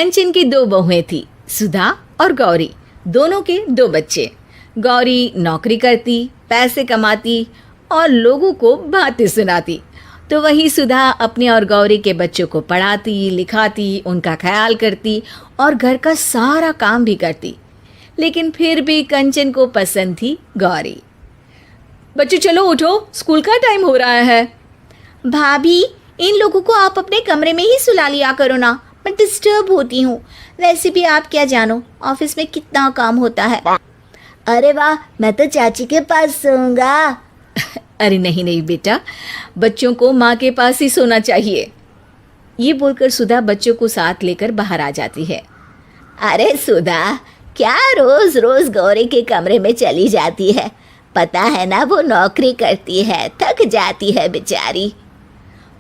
कंचन की दो बहुएं थी, सुधा और गौरी। दोनों के दो बच्चे। गौरी नौकरी करती, पैसे कमाती और लोगों को बातें सुनाती, तो वही सुधा अपने और गौरी के बच्चों को पढ़ाती, लिखाती, उनका ख्याल करती और घर का सारा काम भी करती। लेकिन फिर भी कंचन को पसंद थी गौरी। बच्चों चलो उठो, स्कूल का टाइम हो रहा है। भाभी, इन लोगों को आप अपने कमरे में ही सुला लिया करो ना, मैं डिस्टर्ब होती हूँ। वैसे भी आप क्या जानो ऑफिस में कितना काम होता है। अरे वाह, मैं तो चाची के पास सोऊंगा। अरे नहीं नहीं बेटा, बच्चों को माँ के पास ही सोना चाहिए। ये बोलकर सुधा बच्चों को साथ लेकर बाहर आ जाती है। अरे सुधा, क्या रोज रोज गौरी के कमरे में चली जाती है? पता है ना वो नौकरी करती है, थक जाती है बेचारी।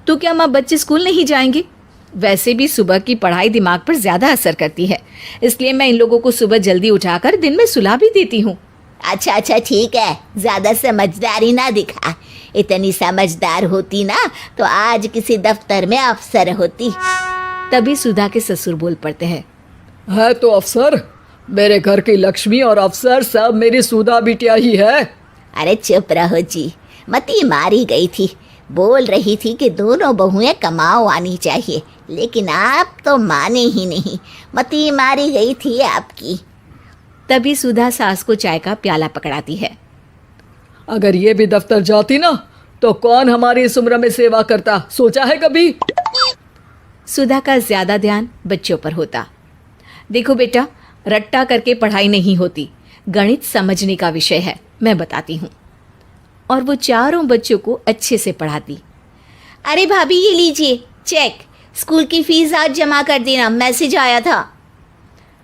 तो क्या माँ बच्चे स्कूल नहीं जाएंगे? वैसे भी सुबह की पढ़ाई दिमाग पर ज़्यादा असर करती है, इसलिए मैं इन लोगों को सुबह जल्दी उठाकर दिन में सुला भी देती हूँ। अच्छा ठीक है, ज़्यादा समझदारी ना दिखा। इतनी समझदार होती ना तो आज किसी दफ्तर में अफसर होती। तभी सुधा के ससुर बोल पड़ते हैं। है तो अफसर, मेरे घर की लक्ष्मी और अफसर सब मेरी सुधा बिटिया ही है। अरे चुप रहो जी, मती मारी गई थी। बोल रही थी कि दोनों बहुएं कमाओ आनी चाहिए, लेकिन आप तो माने ही नहीं। मती मारी गई थी आपकी। तभी सुधा सास को चाय का प्याला पकड़ाती है। अगर ये भी दफ्तर जाती ना तो कौन हमारी इस उम्र में सेवा करता, सोचा है कभी? सुधा का ज्यादा ध्यान बच्चों पर होता। देखो बेटा, रट्टा करके पढ़ाई नहीं होती, गणित समझने का विषय है, मैं बताती हूँ। और वो चारों बच्चों को अच्छे से पढ़ाती। अरे भाभी, ये लीजिए चेक, स्कूल की फीस आज जमा कर देना, मैसेज आया था।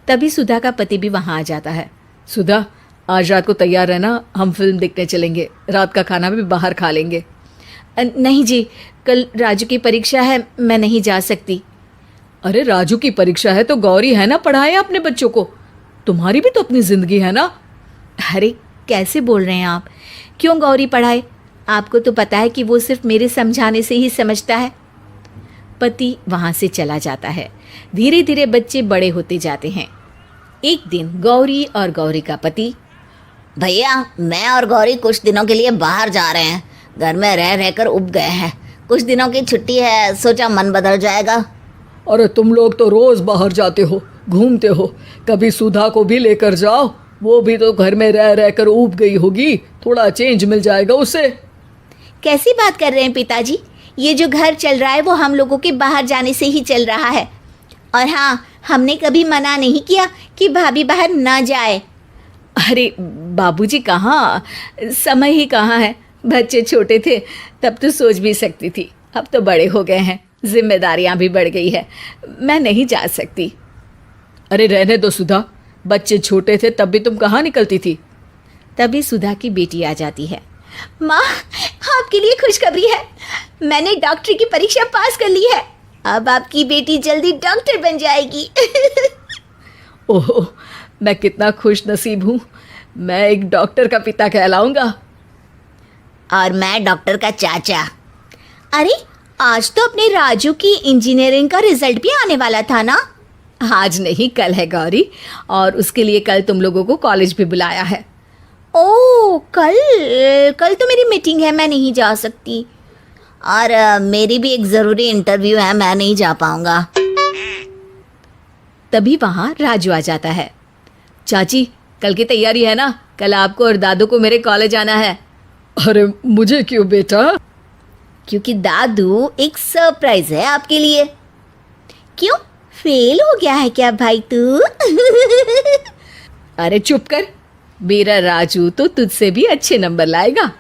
तभी सुधा का पति भी वहाँ आ जाता है। सुधा, आज रात को तैयार रहना, हम फिल्म देखने चलेंगे, रात का खाना भी बाहर खा लेंगे। नहीं जी, कल राजू की परीक्षा है, मैं नहीं जा सकती। अरे राजू की परीक्षा है तो गौरी है ना, पढ़ाए अपने बच्चों को। तुम्हारी भी तो अपनी जिंदगी है ना। अरे कैसे बोल रहे हैं आप? क्यों गौरी पढ़ाए? आपको तो पता है कि वो सिर्फ मेरे समझाने से ही समझता है। पति वहाँ से चला जाता है। धीरे धीरे बच्चे बड़े होते जाते हैं। एक दिन गौरी और गौरी का पति, भैया मैं और गौरी कुछ दिनों के लिए बाहर जा रहे हैं, घर में रह रहकर उब गए हैं। कुछ दिनों की छुट्टी है, सोचा मन बदल जाएगा। अरे तुम लोग तो रोज बाहर जाते हो, घूमते हो, कभी सुधा को भी लेकर जाओ, वो भी तो घर में रह रहकर ऊब गई होगी, थोड़ा चेंज मिल जाएगा उसे। कैसी बात कर रहे हैं पिताजी? ये जो घर चल रहा है वो हम लोगों के बाहर जाने से ही चल रहा है। और हाँ, हमने कभी मना नहीं किया कि भाभी बाहर ना जाए। अरे बाबूजी कहाँ, समय ही कहाँ है। बच्चे छोटे थे तब तो सोच भी सकती थी, अब तो बड़े हो गए हैं, जिम्मेदारियां भी बढ़ गई है, मैं नहीं जा सकती। अरे रहने दो सुधा, बच्चे छोटे थे तब भी तुम कहाँ निकलती थी। तभी सुधा की बेटी आ जाती है। माँ, आपके लिए खुशखबरी है, मैंने डॉक्टरी की परीक्षा पास कर ली है। अब आपकी बेटी जल्दी डॉक्टर बन जाएगी। ओह, मैं कितना खुश नसीब हूँ, मैं एक डॉक्टर का पिता कहलाऊंगा। और मैं डॉक्टर का चाचा। अरे आज तो अपने राजू की इंजीनियरिंग का रिजल्ट भी आने वाला था ना? आज नहीं, कल है गौरी, और उसके लिए कल तुम लोगों को कॉलेज भी बुलाया है। ओह, कल तो मेरी मीटिंग है, मैं नहीं जा सकती। और मेरी भी एक ज़रूरी इंटरव्यू है, मैं नहीं जा पाऊंगा। तभी वहाँ राजू आ जाता है। चाची, कल की तैयारी है ना? कल आपको और दादू को मेरे कॉलेज आना है। अरे मुझे क्यों बेटा? क्योंकि दादू एक सरप्राइज है आपके लिए। क्यों, फेल हो गया है क्या भाई तू? अरे चुप कर, मेरा राजू तो तुझसे भी अच्छे नंबर लाएगा।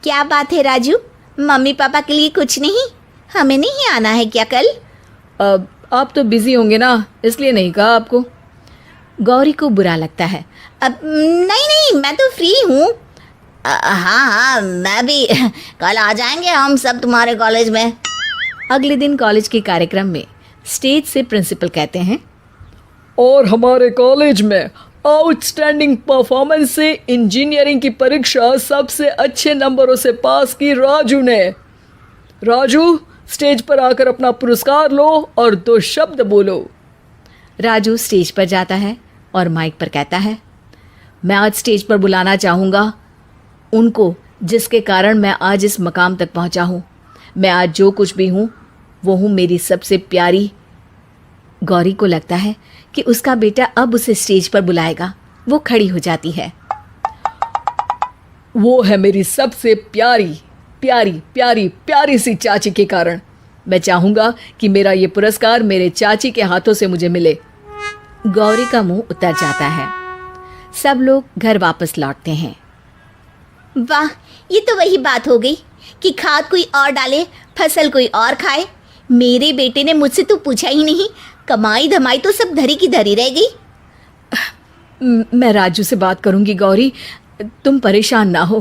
क्या बात है राजू, मम्मी पापा के लिए कुछ नहीं? हमें नहीं आना है क्या कल? अब आप तो बिजी होंगे ना, इसलिए नहीं कहा आपको। गौरी को बुरा लगता है। अब नहीं, मैं तो फ्री हूँ। हाँ, मैं भी, कल आ जाएंगे हम सब तुम्हारे कॉलेज में। अगले दिन कॉलेज के कार्यक्रम में स्टेज से प्रिंसिपल कहते हैं, और हमारे कॉलेज में आउटस्टैंडिंग परफॉर्मेंस से इंजीनियरिंग की परीक्षा सबसे अच्छे नंबरों से पास की राजू ने। राजू, स्टेज पर आकर अपना पुरस्कार लो और 2 शब्द बोलो। राजू स्टेज पर जाता है और माइक पर कहता है, मैं आज स्टेज पर बुलाना चाहूँगा उनको जिसके कारण मैं आज इस मकाम तक पहुँचा हूँ। मैं आज जो कुछ भी हूँ वो हूँ मेरी सबसे प्यारी। गौरी को लगता है कि उसका बेटा अब उसे स्टेज पर बुलाएगा। वो खड़ी हो जाती है। वो है मेरी सबसे प्यारी प्यारी प्यारी प्यारी सी चाची के कारण। मैं चाहूँगा कि मेरा ये पुरस्कार मेरे चाची के हाथों से मुझे मिले। गौरी का मुंह उतर जाता है। सब लोग घर वापस लौटते हैं। वाह, ये तो वही बात हो गई कि खाद कोई और डाले, फसल कोई और खाए। मेरे बेटे ने मुझसे तो पूछा ही नहीं, कमाई धमाई तो सब धरी की धरी रह गई। मैं राजू से बात करूंगी गौरी, तुम परेशान ना हो।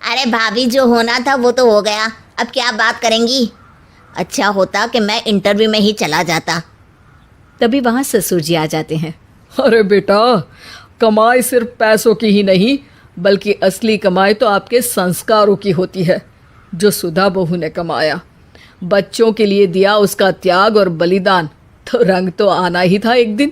अरे भाभी, जो होना था वो तो हो गया, अब क्या बात करेंगी। अच्छा होता कि मैं इंटरव्यू में ही चला जाता। तभी वहाँ ससुर जी आ जाते हैं। अरे बेटा, कमाई सिर्फ पैसों की ही नहीं बल्कि असली कमाई तो आपके संस्कारों की होती है, जो सुधा बहू ने कमाया। बच्चों के लिए दिया उसका त्याग और बलिदान, तो रंग तो आना ही था एक दिन।